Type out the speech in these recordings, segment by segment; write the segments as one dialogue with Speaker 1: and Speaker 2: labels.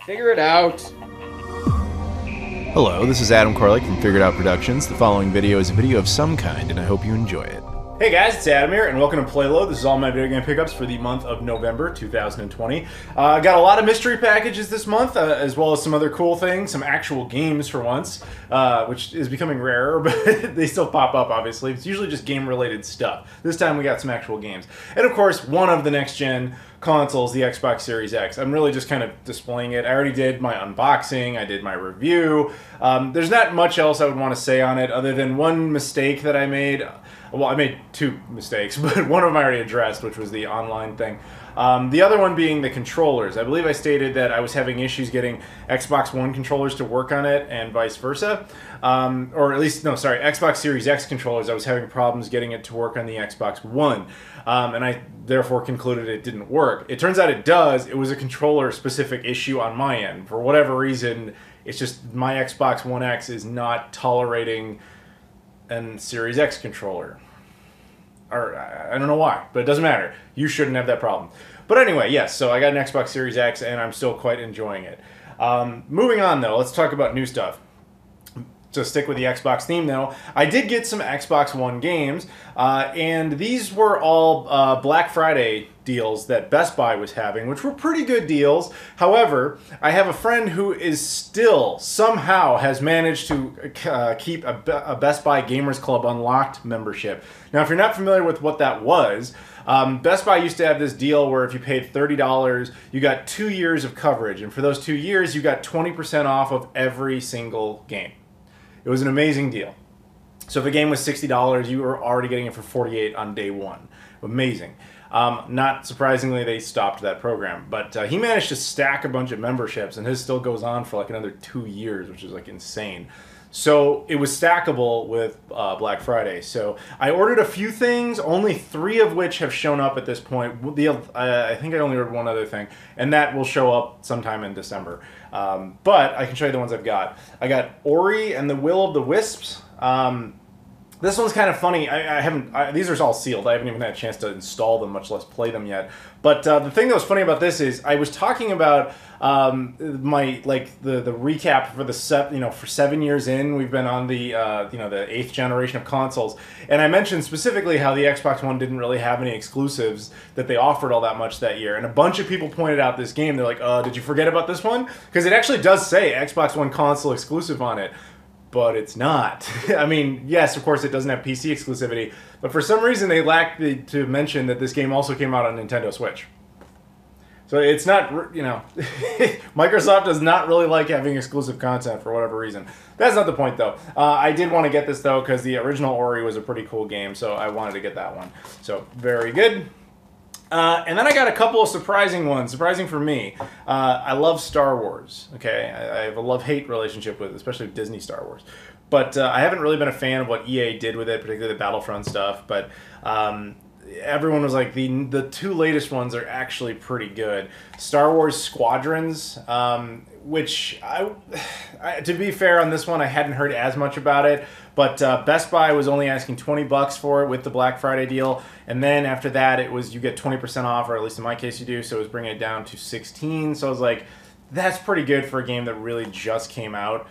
Speaker 1: Figure it out.
Speaker 2: Hello, this is Adam Koralik from Figured Out Productions. The following video is a video of some kind, and I hope you enjoy it.
Speaker 3: Hey guys, it's Adam here, and welcome to PlayLoad. This is all my video game pickups for the month of November 2020. I got a lot of mystery packages this month, as well as some other cool things, some actual games for once, which is becoming rarer, but they still pop up, obviously. It's usually just game-related stuff. This time we got some actual games. And of course, one of the next-gen consoles, the Xbox Series X. I'm really just kind of displaying it. I already did my unboxing, I did my review. There's not much else I would want to say on it, other than one mistake that I made. Well, I made two mistakes, but one of them I already addressed, which was the online thing. The other one being the controllers. I believe I stated that I was having issues getting Xbox One controllers to work on it and vice versa. Or at least, no, sorry, Xbox Series X controllers, I was having problems getting it to work on the Xbox One. And I therefore concluded it didn't work. It turns out it does. It was a controller-specific issue on my end. For whatever reason, it's just my Xbox One X is not tolerating and Series X controller. Or, I don't know why, but it doesn't matter. You shouldn't have that problem. But anyway, yes, so I got an Xbox Series X, and I'm still quite enjoying it. Moving on, though, let's talk about new stuff. To stick with the Xbox theme, though, I did get some Xbox One games, and these were all Black Friday deals that Best Buy was having, which were pretty good deals. However, I have a friend who is still, somehow, has managed to keep a Best Buy Gamers Club Unlocked membership. Now, if you're not familiar with what that was, Best Buy used to have this deal where if you paid $30, you got 2 years of coverage, and for those 2 years, you got 20% off of every single game. It was an amazing deal. So if a game was $60, you were already getting it for $48 on day one. Amazing. Not surprisingly, they stopped that program. But he managed to stack a bunch of memberships, and his still goes on for like another 2 years, which is like insane. So it was stackable with Black Friday. So I ordered a few things, only 3 of which have shown up at this point. I think I only ordered one other thing, and that will show up sometime in December. But I can show you the ones I've got. I got Ori and the Will of the Wisps. This one's kind of funny. These are all sealed. I haven't even had a chance to install them, much less play them yet. But the thing that was funny about this is I was talking about the recap for for 7 years in. We've been on the the 8th generation of consoles, and I mentioned specifically how the Xbox One didn't really have any exclusives that they offered all that much that year. And a bunch of people pointed out this game. They're like, "Did you forget about this one?" Because it actually does say Xbox One console exclusive on it. But it's not. I mean, yes, of course it doesn't have PC exclusivity, but for some reason they lack to mention that this game also came out on Nintendo Switch. So it's not, Microsoft does not really like having exclusive content for whatever reason. That's not the point, though. I did want to get this, though, because the original Ori was a pretty cool game, so I wanted to get that one. So, very good. And then I got a couple of surprising ones, surprising for me. I love Star Wars, okay? I have a love-hate relationship with, especially with Disney Star Wars. But I haven't really been a fan of what EA did with it, particularly the Battlefront stuff. But everyone was like, the 2 latest ones are actually pretty good. Star Wars Squadrons, which, to be fair on this one, I hadn't heard as much about it. But Best Buy was only asking $20 for it with the Black Friday deal. And then after that, it was you get 20% off, or at least in my case you do. So it was bringing it down to $16. So I was like, that's pretty good for a game that really just came out.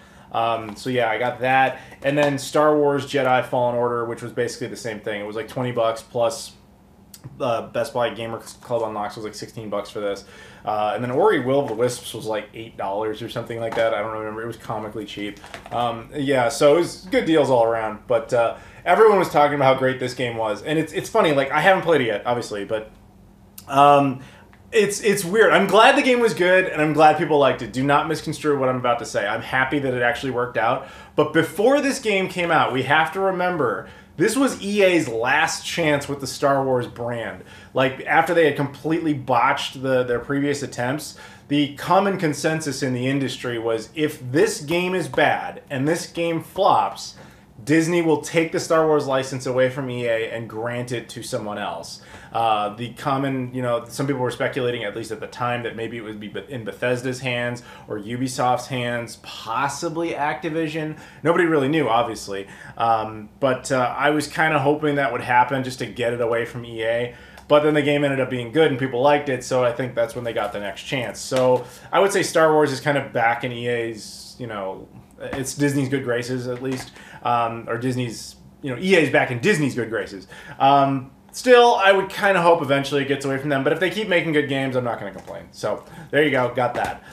Speaker 3: So yeah, I got that. And then Star Wars Jedi Fallen Order, which was basically the same thing. It was like $20 plus Best Buy Gamer Club Unlocks was like $16 for this. And then Ori Will of the Wisps was like $8 or something like that. I don't remember. It was comically cheap. Yeah, so it was good deals all around. But everyone was talking about how great this game was. And it's funny, like, I haven't played it yet, obviously, but it's weird. I'm glad the game was good, and I'm glad people liked it. Do not misconstrue what I'm about to say. I'm happy that it actually worked out. But before this game came out, we have to remember this was EA's last chance with the Star Wars brand. Like, after they had completely botched their previous attempts, the common consensus in the industry was if this game is bad and this game flops, Disney will take the Star Wars license away from EA and grant it to someone else. The common, some people were speculating, at least at the time, that maybe it would be in Bethesda's hands or Ubisoft's hands, possibly Activision. Nobody really knew, obviously. But I was kind of hoping that would happen just to get it away from EA. but then the game ended up being good and people liked it, so I think that's when they got the next chance. So I would say Star Wars is kind of back in EA's, you know, it's Disney's good graces at least, or Disney's, you know, EA's back in Disney's good graces. Still, I would kind of hope eventually it gets away from them, but if they keep making good games, I'm not going to complain. So there you go, got that.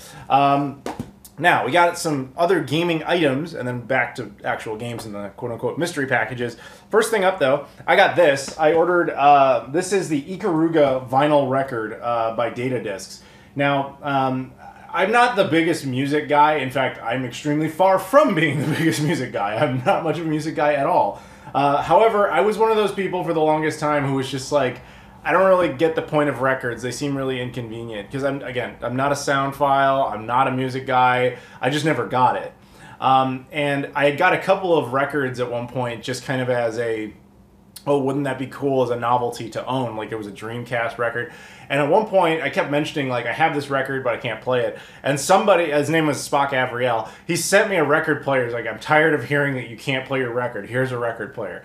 Speaker 3: Now, we got some other gaming items, and then back to actual games in the quote-unquote mystery packages. First thing up, though, I got this. I ordered, this is the Ikaruga vinyl record by Data Discs. Now, I'm not the biggest music guy. In fact, I'm extremely far from being the biggest music guy. I'm not much of a music guy at all. However, I was one of those people for the longest time who was just like, I don't really get the point of records. They seem really inconvenient because I'm not a sound file. I'm not a music guy. I just never got it. And I had got a couple of records at one point just kind of as a, oh, wouldn't that be cool as a novelty to own? Like it was a Dreamcast record. And at one point I kept mentioning like I have this record but I can't play it. And somebody, his name was Spock Avriel, he sent me a record player. He's like, I'm tired of hearing that you can't play your record. Here's a record player.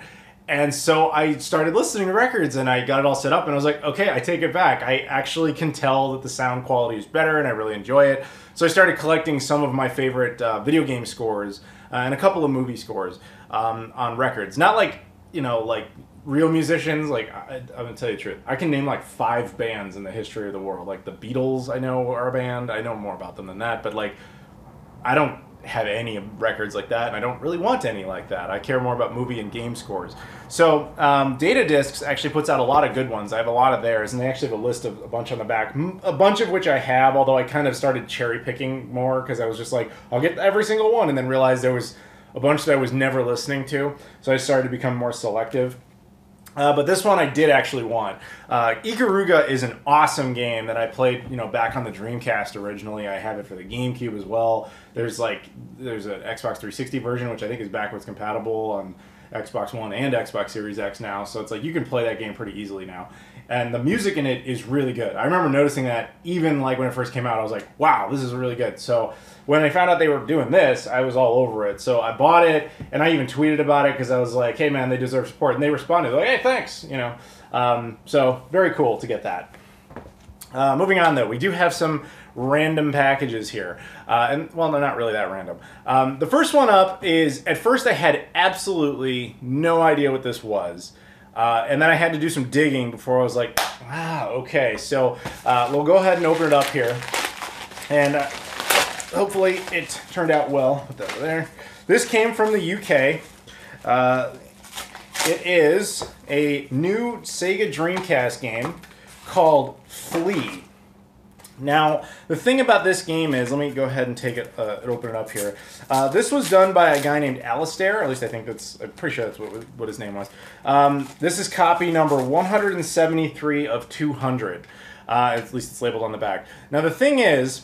Speaker 3: And so I started listening to records and I got it all set up and I was like, okay, I take it back. I actually can tell that the sound quality is better and I really enjoy it. So I started collecting some of my favorite video game scores and a couple of movie scores on records. Not like, you know, like real musicians. Like, I'm going to tell you the truth. I can name like 5 bands in the history of the world. Like the Beatles, I know are a band. I know more about them than that. But like, I don't have any records like that, and I don't really want any like that. I care more about movie and game scores. So Data Discs actually puts out a lot of good ones. I have a lot of theirs, and they actually have a list of a bunch on the back, a bunch of which I have, although I kind of started cherry picking more because I was just like, I'll get every single one, and then realized there was a bunch that I was never listening to, so I started to become more selective. But this one I did actually want. Ikaruga is an awesome game that I played, you know, back on the Dreamcast originally. I have it for the GameCube as well. There's an Xbox 360 version, which I think is backwards compatible on Xbox One and Xbox Series X now. So it's like you can play that game pretty easily now. And the music in it is really good. I remember noticing that even like when it first came out, I was like, wow, this is really good. So when I found out they were doing this, I was all over it. So I bought it, and I even tweeted about it because I was like, hey man, they deserve support. And they responded like, hey, thanks, you know. So very cool to get that. Moving on though, we do have some random packages here. And well, they're not really that random. The first one up is, at first I had absolutely no idea what this was. And then I had to do some digging before I was like, wow, okay. So we'll go ahead and open it up here. And hopefully it turned out well. Put that over there. This came from the UK. It is a new Sega Dreamcast game called Flea. Now, the thing about this game is, let me go ahead and take it, open it up here. This was done by a guy named Alistair, at least I think I'm pretty sure that's what his name was. This is copy number 173 of 200. At least it's labeled on the back. Now, the thing is,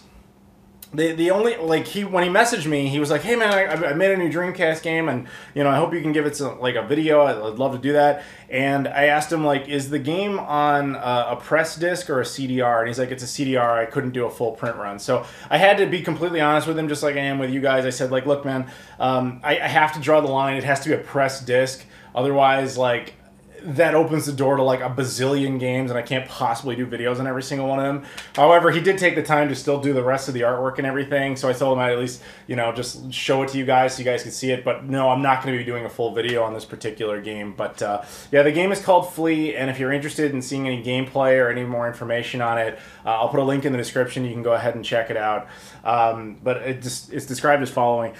Speaker 3: the only, like, when he messaged me, he was like, hey man, I made a new Dreamcast game, and, you know, I hope you can give it some, like, a video. I'd love to do that. And I asked him, like, is the game on a press disc or a CDR? And he's like, it's a CDR. I couldn't do a full print run. So I had to be completely honest with him, just like I am with you guys. I said, like, look, man, I have to draw the line. It has to be a press disc. Otherwise, like, that opens the door to like a bazillion games, and I can't possibly do videos on every single one of them. However, he did take the time to still do the rest of the artwork and everything, so I told him I'd at least, you know, just show it to you guys so you guys could see it. But no, I'm not going to be doing a full video on this particular game. But yeah, the game is called Flea, and if you're interested in seeing any gameplay or any more information on it, I'll put a link in the description. You can go ahead and check it out. But it's described as following.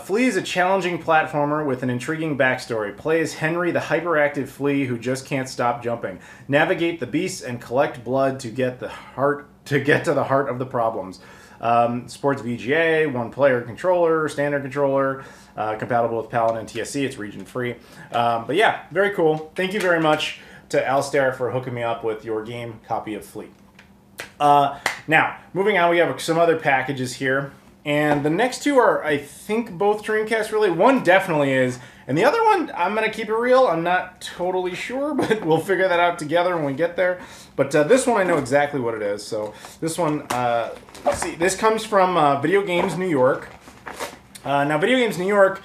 Speaker 3: Flea is a challenging platformer with an intriguing backstory. Play as Henry, the hyperactive flea who just can't stop jumping. Navigate the beasts and collect blood to get to the heart of the problems. Sports VGA, one-player controller, standard controller, compatible with Paladin and TSC. It's region-free. But yeah, very cool. Thank you very much to Alistair for hooking me up with your game copy of Flea. Now, moving on, we have some other packages here. And the next two are, I think, both Dreamcast related. One definitely is, and the other one, I'm going to keep it real. I'm not totally sure, but we'll figure that out together when we get there. But this one, I know exactly what it is. So this one, let's see, this comes from Videogames New York. Now, Videogames New York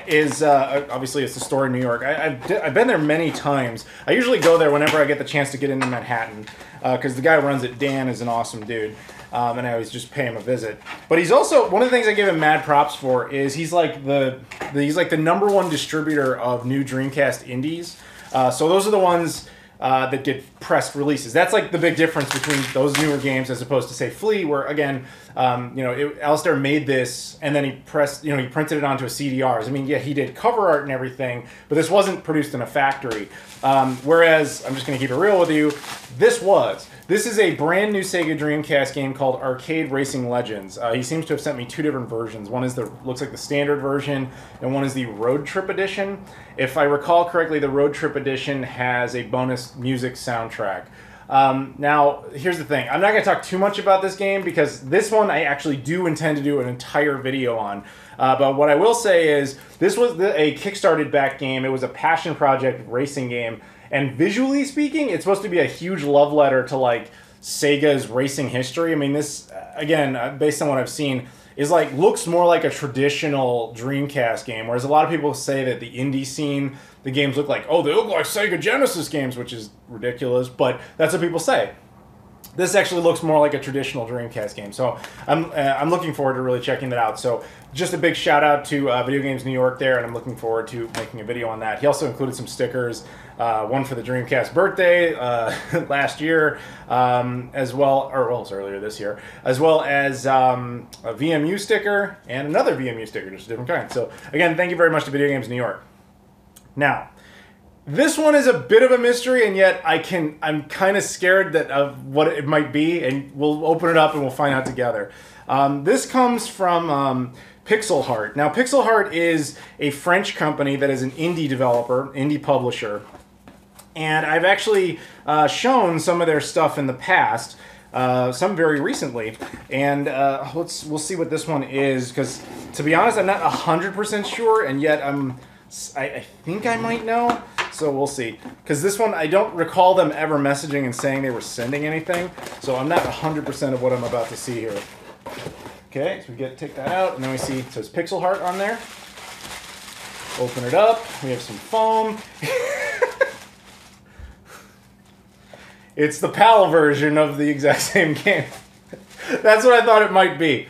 Speaker 3: is obviously it's the store in New York. I've been there many times. I usually go there whenever I get the chance to get into Manhattan, because the guy who runs it, Dan, is an awesome dude, and I always just pay him a visit. But he's also one of the things I give him mad props for is he's like the #1 distributor of new Dreamcast indies. So those are the ones that get pressed releases. That's like the big difference between those newer games as opposed to, say, Flea, where again, Alistair made this and then he printed it onto a CDRs. I mean, yeah, he did cover art and everything, but this wasn't produced in a factory. Whereas, I'm just going to keep it real with you, this was. This is a brand new Sega Dreamcast game called Arcade Racing Legends. He seems to have sent me 2 different versions. One is looks like the standard version, and one is the Road Trip Edition. If I recall correctly, the Road Trip Edition has a bonus music soundtrack. Now, here's the thing. I'm not going to talk too much about this game because this one I actually do intend to do an entire video on. But what I will say is this was a Kickstarted back game. It was a passion project racing game. And visually speaking, it's supposed to be a huge love letter to like Sega's racing history. I mean, this, again, based on what I've seen, is like looks more like a traditional Dreamcast game. Whereas a lot of people say that the indie scene, the games look like, oh, they look like Sega Genesis games, which is ridiculous, but that's what people say. This actually looks more like a traditional Dreamcast game, so I'm looking forward to really checking that out. So just a big shout out to Videogames New York there, and I'm looking forward to making a video on that. He also included some stickers, one for the Dreamcast birthday last year, as well, or well, it was earlier this year, as well as a VMU sticker and another VMU sticker, just a different kind. So again, thank you very much to Videogames New York. Now, this one is a bit of a mystery, and yet I'm kind of scared of what it might be, and we'll open it up and we'll find out together. This comes from Pixelheart. Now, Pixelheart is a French company that is an indie developer, indie publisher, and I've actually shown some of their stuff in the past, some very recently, and we'll see what this one is, because to be honest, I'm not 100% sure, and yet I think I might know. So we'll see. Because this one, I don't recall them ever messaging and saying they were sending anything. So I'm not 100% of what I'm about to see here. Okay, so we take that out, and then we see it says Pixelheart on there. Open it up. We have some foam. It's the PAL version of the exact same game. That's what I thought it might be.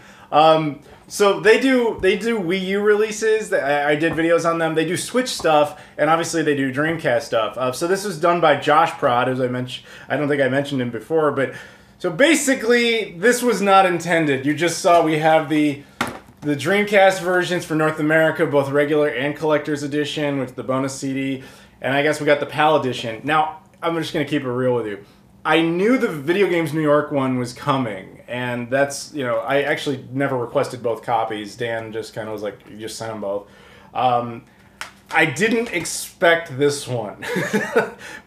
Speaker 3: So they do Wii U releases. I did videos on them. They do Switch stuff, and obviously they do Dreamcast stuff. So this was done by Josh Prod, as I mentioned. I don't think I mentioned him before, but so basically this was not intended. You just saw we have the Dreamcast versions for North America, both regular and collector's edition with the bonus CD, and I guess we got the PAL edition. Now I'm just gonna keep it real with you. I knew the Videogames New York one was coming, and that's, I actually never requested both copies. Dan just kind of was like, you just sent them both. I didn't expect this one.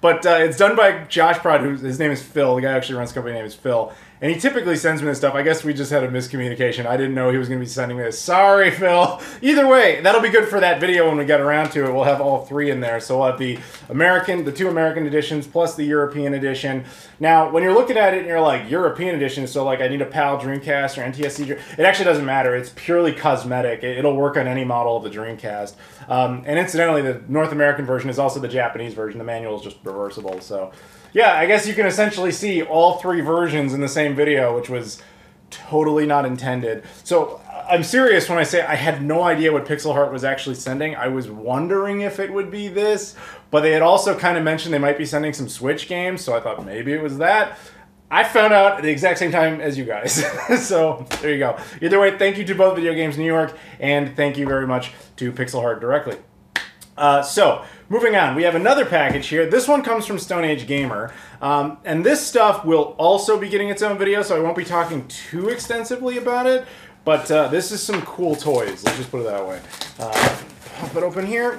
Speaker 3: But it's done by Josh Prod, his name is Phil. The guy who actually runs the company name is Phil. And he typically sends me this stuff. I guess we just had a miscommunication. I didn't know he was going to be sending me this. Sorry, Phil. Either way, that'll be good for that video when we get around to it. We'll have all 3 in there. So we'll have the 2 American editions plus the European edition. Now, when you're looking at it and you're like, European edition, so like I need a PAL Dreamcast or NTSC, it actually doesn't matter. It's purely cosmetic. It'll work on any model of the Dreamcast. And incidentally, the North American version is also the Japanese version. The manual is just reversible, so yeah, I guess you can essentially see all 3 versions in the same video, which was totally not intended. So I'm serious when I say I had no idea what Pixelheart was actually sending. I was wondering if it would be this, but they had also kind of mentioned they might be sending some Switch games, so I thought maybe it was that. I found out at the exact same time as you guys. So there you go. Either way, thank you to both Videogames New York, and thank you very much to Pixelheart directly. So, moving on, we have another package here. This one comes from Stoneage Gamer, and this stuff will also be getting its own video, so I won't be talking too extensively about it, but this is some cool toys, let's just put it that way. Pop it open here.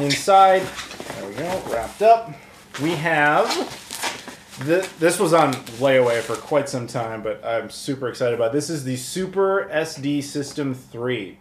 Speaker 3: Inside, there we go, wrapped up. We have, this was on layaway for quite some time, but I'm super excited about it. This is the Super SD System 3.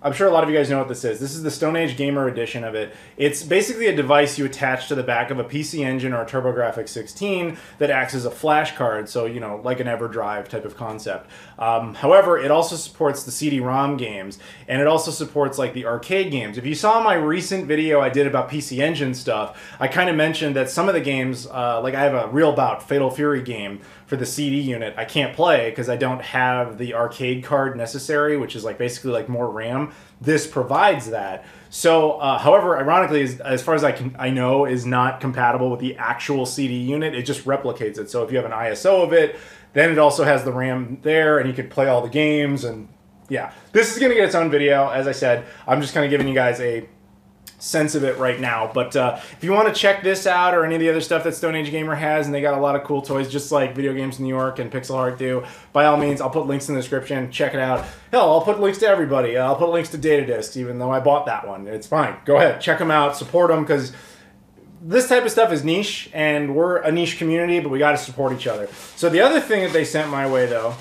Speaker 3: I'm sure a lot of you guys know what this is. This is the Stoneage Gamer edition of it. It's basically a device you attach to the back of a PC Engine or a TurboGrafx 16 that acts as a flash card, so, you know, like an EverDrive type of concept. However, it also supports the CD-ROM games, and it also supports, like, the arcade games. If you saw my recent video I did about PC Engine stuff, I kind of mentioned that some of the games, like I have a Real Bout Fatal Fury game for the CD unit, I can't play because I don't have the arcade card necessary, which is like basically like more RAM. This provides that. So, however, ironically, as far as I know, is not compatible with the actual CD unit. It just replicates it. So if you have an ISO of it, then it also has the RAM there, and you could play all the games. And yeah, this is going to get its own video. As I said, I'm just kind of giving you guys a sense of it right now. But if you want to check this out or any of the other stuff that Stoneage Gamer has, and they got a lot of cool toys just like Video Games New York and Pixelheart do, by all means, I'll put links in the description. Check it out. Hell, I'll put links to everybody. I'll put links to Data Discs, even though I bought that one. It's fine. Go ahead. Check them out. Support them, because this type of stuff is niche, and we're a niche community, but we got to support each other. So the other thing that they sent my way, though,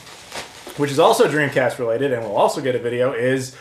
Speaker 3: which is also Dreamcast related, and we'll also get a video, is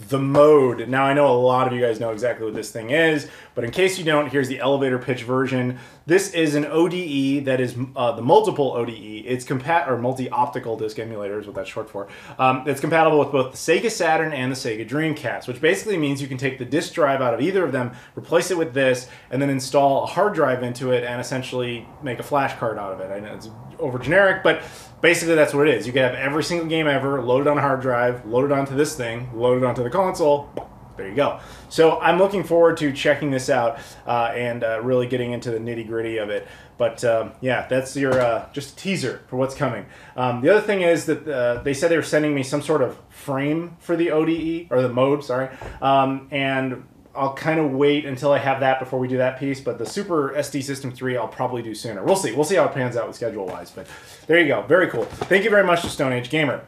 Speaker 3: the Mode. Now, I know a lot of you guys know exactly what this thing is, but in case you don't, here's the elevator pitch version. This is an ODE that is the multiple ODE. It's or multi-optical disc emulator is what that's short for. It's compatible with both the Sega Saturn and the Sega Dreamcast, which basically means you can take the disc drive out of either of them, replace it with this, and then install a hard drive into it and essentially make a flash card out of it. I know it's over generic, but basically that's what it is. You can have every single game ever loaded on a hard drive, loaded onto this thing, loaded onto the console. There you go. So I'm looking forward to checking this out and really getting into the nitty-gritty of it. But yeah, that's your just a teaser for what's coming. The other thing is that they said they were sending me some sort of frame for the ODE, or the Mode, sorry. And I'll kind of wait until I have that before we do that piece, but the Super SD System 3 I'll probably do sooner. We'll see. We'll see how it pans out with schedule-wise, but there you go. Very cool. Thank you very much to Stoneage Gamer.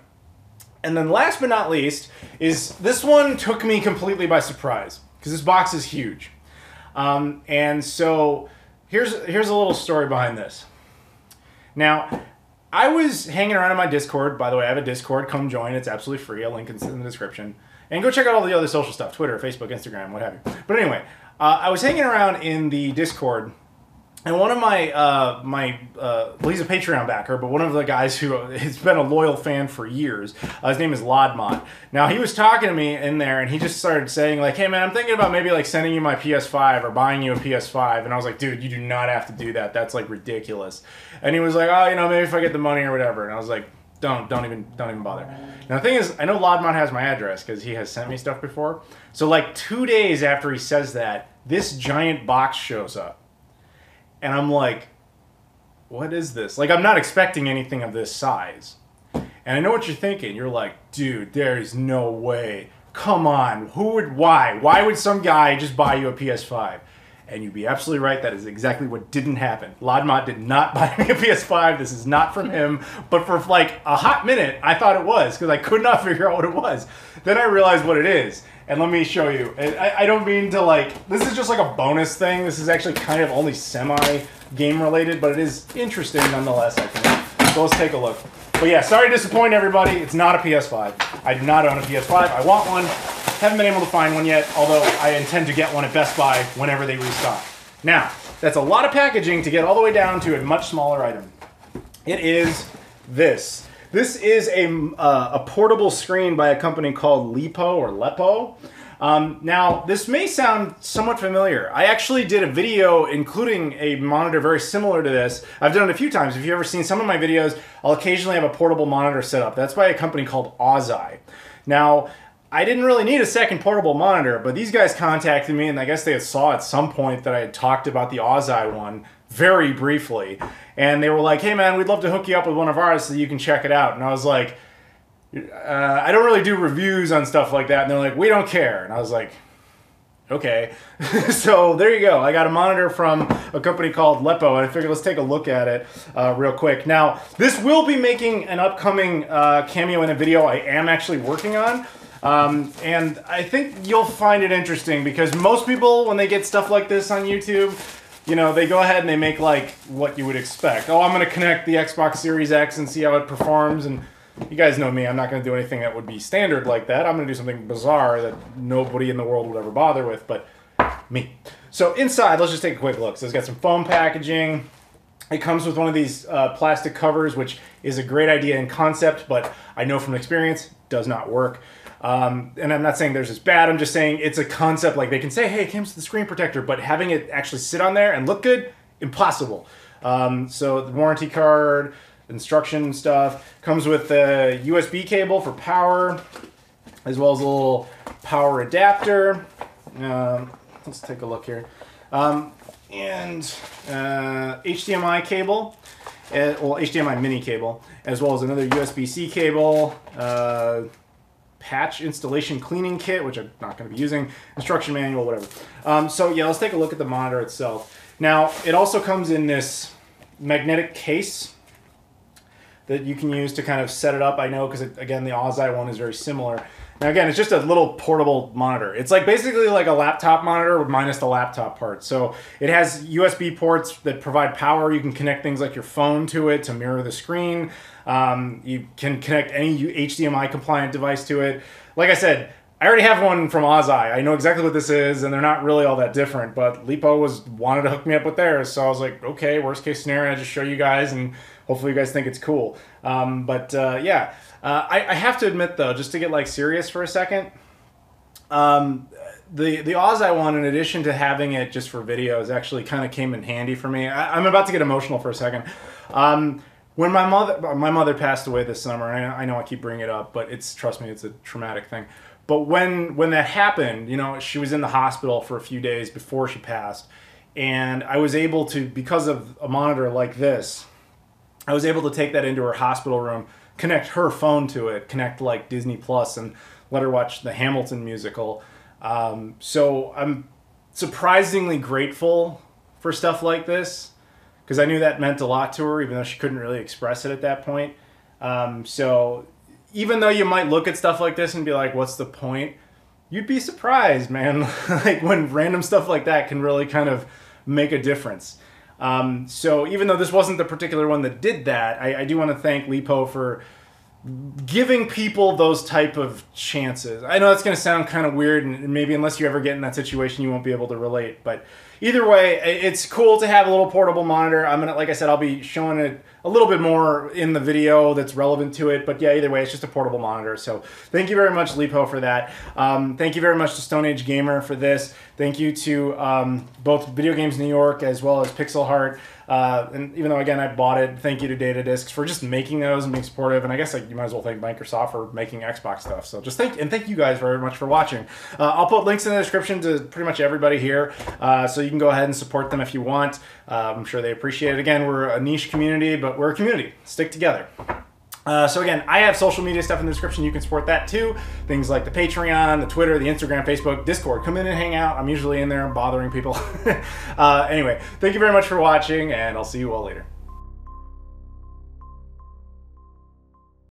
Speaker 3: And then last but not least is this one took me completely by surprise, because this box is huge. And so here's a little story behind this. Now, I was hanging around in my Discord. By the way, I have a Discord. Come join. It's absolutely free. I'll link it in the description. And go check out all the other social stuff, Twitter, Facebook, Instagram, what have you. But anyway, I was hanging around in the Discord, and one of my, well, he's a Patreon backer, but one of the guys who has been a loyal fan for years, his name is Lodmont. Now, he was talking to me in there, and he just started saying, like, hey, man, I'm thinking about maybe, like, sending you my PS5 or buying you a PS5. And I was like, dude, you do not have to do that. That's, like, ridiculous. And he was like, oh, you know, maybe if I get the money or whatever. And I was like, don't even bother. Now, the thing is, I know Lodmont has my address because he has sent me stuff before. So, like, 2 days after he says that, this giant box shows up. And I'm like, what is this? Like, I'm not expecting anything of this size. And I know what you're thinking. You're like, dude, there's no way. Come on. Why? Why would some guy just buy you a PS5? And you'd be absolutely right. That is exactly what didn't happen. Lodmont did not buy me a PS5. This is not from him. But for like a hot minute, I thought it was, because I could not figure out what it was. Then I realized what it is. And let me show you. I don't mean to, like, this is just like a bonus thing. This is actually kind of only semi-game related, but it is interesting nonetheless, I think. So let's take a look. But yeah, sorry to disappoint everybody. It's not a PS5. I do not own a PS5. I want one. Haven't been able to find one yet, although I intend to get one at Best Buy whenever they restock. Now, that's a lot of packaging to get all the way down to a much smaller item. It is this. This is a portable screen by a company called Lepo. Now, this may sound somewhat familiar. I actually did a video including a monitor very similar to this. I've done it a few times. If you've ever seen some of my videos, I'll occasionally have a portable monitor set up. That's by a company called Ozai. Now, I didn't really need a second portable monitor, but these guys contacted me, and I guess they saw at some point that I had talked about the Ozai one very briefly. And they were like, hey man, we'd love to hook you up with one of ours so you can check it out. And I was like, I don't really do reviews on stuff like that. And they're like, we don't care. And I was like, okay. So there you go. I got a monitor from a company called Lepo, and I figured let's take a look at it real quick. Now, this will be making an upcoming cameo in a video I am actually working on. And I think you'll find it interesting, because most people, when they get stuff like this on YouTube, you know, they go ahead and they make like what you would expect. Oh, I'm going to connect the Xbox Series X and see how it performs. And you guys know me, I'm not going to do anything that would be standard like that. I'm going to do something bizarre that nobody in the world would ever bother with, but me. So inside, let's just take a quick look. So it's got some foam packaging. It comes with one of these plastic covers, which is a great idea in concept, but I know from experience, does not work. And I'm not saying theirs is bad, I'm just saying it's a concept. Like, they can say, hey, it comes with the screen protector, but having it actually sit on there and look good, impossible. So the warranty card, instruction stuff, comes with a USB cable for power, as well as a little power adapter. Let's take a look here. And HDMI cable, well, HDMI mini cable, as well as another USB-C cable, patch installation cleaning kit, which I'm not going to be using, instruction manual, whatever. So yeah, let's take a look at the monitor itself. Now, it also comes in this magnetic case that you can use to kind of set it up. I know because, again, the Ozai one is very similar. Now, again, it's just a little portable monitor. It's like basically like a laptop monitor minus the laptop part. So it has USB ports that provide power. You can connect things like your phone to it to mirror the screen. You can connect any HDMI compliant device to it. Like I said, I already have one from Ozai. I know exactly what this is, and they're not really all that different, but Lipo wanted to hook me up with theirs, so I was like, okay, worst case scenario, I'll just show you guys, and hopefully you guys think it's cool. Yeah. I have to admit, though, just to get like serious for a second, the Ozai one, in addition to having it just for videos, actually kind of came in handy for me. I'm about to get emotional for a second. When my mother passed away this summer, and I know I keep bringing it up, but trust me, it's a traumatic thing. But when that happened, you know, she was in the hospital for a few days before she passed, and I was able to, because of a monitor like this, I was able to take that into her hospital room, connect her phone to it, connect like Disney Plus, and let her watch the Hamilton musical. So I'm surprisingly grateful for stuff like this, because I knew that meant a lot to her, even though she couldn't really express it at that point. So even though you might look at stuff like this and be like, what's the point? You'd be surprised, man. Like, when random stuff like that can really kind of make a difference. So even though this wasn't the particular one that did that, I do want to thank Lipo for giving people those type of chances. I know that's going to sound kind of weird, and maybe unless you ever get in that situation, you won't be able to relate. But either way, it's cool to have a little portable monitor. Like I said, I'll be showing it a little bit more in the video that's relevant to it. But yeah, either way, it's just a portable monitor. So thank you very much, Lipo, for that. Thank you very much to Stoneage Gamer for this. Thank you to both Videogames New York as well as Pixelheart. And even though, again, I bought it, thank you to Data Discs for just making those and being supportive. And I guess you might as well thank Microsoft for making Xbox stuff. So just thank you guys very much for watching. I'll put links in the description to pretty much everybody here, so you can go ahead and support them if you want. I'm sure they appreciate it. Again, we're a niche community, but we're a community. Stick together. So again, I have social media stuff in the description. You can support that too. Things like the Patreon, the Twitter, the Instagram, Facebook, Discord. Come in and hang out. I'm usually in there bothering people. Anyway, thank you very much for watching, and I'll see you all later.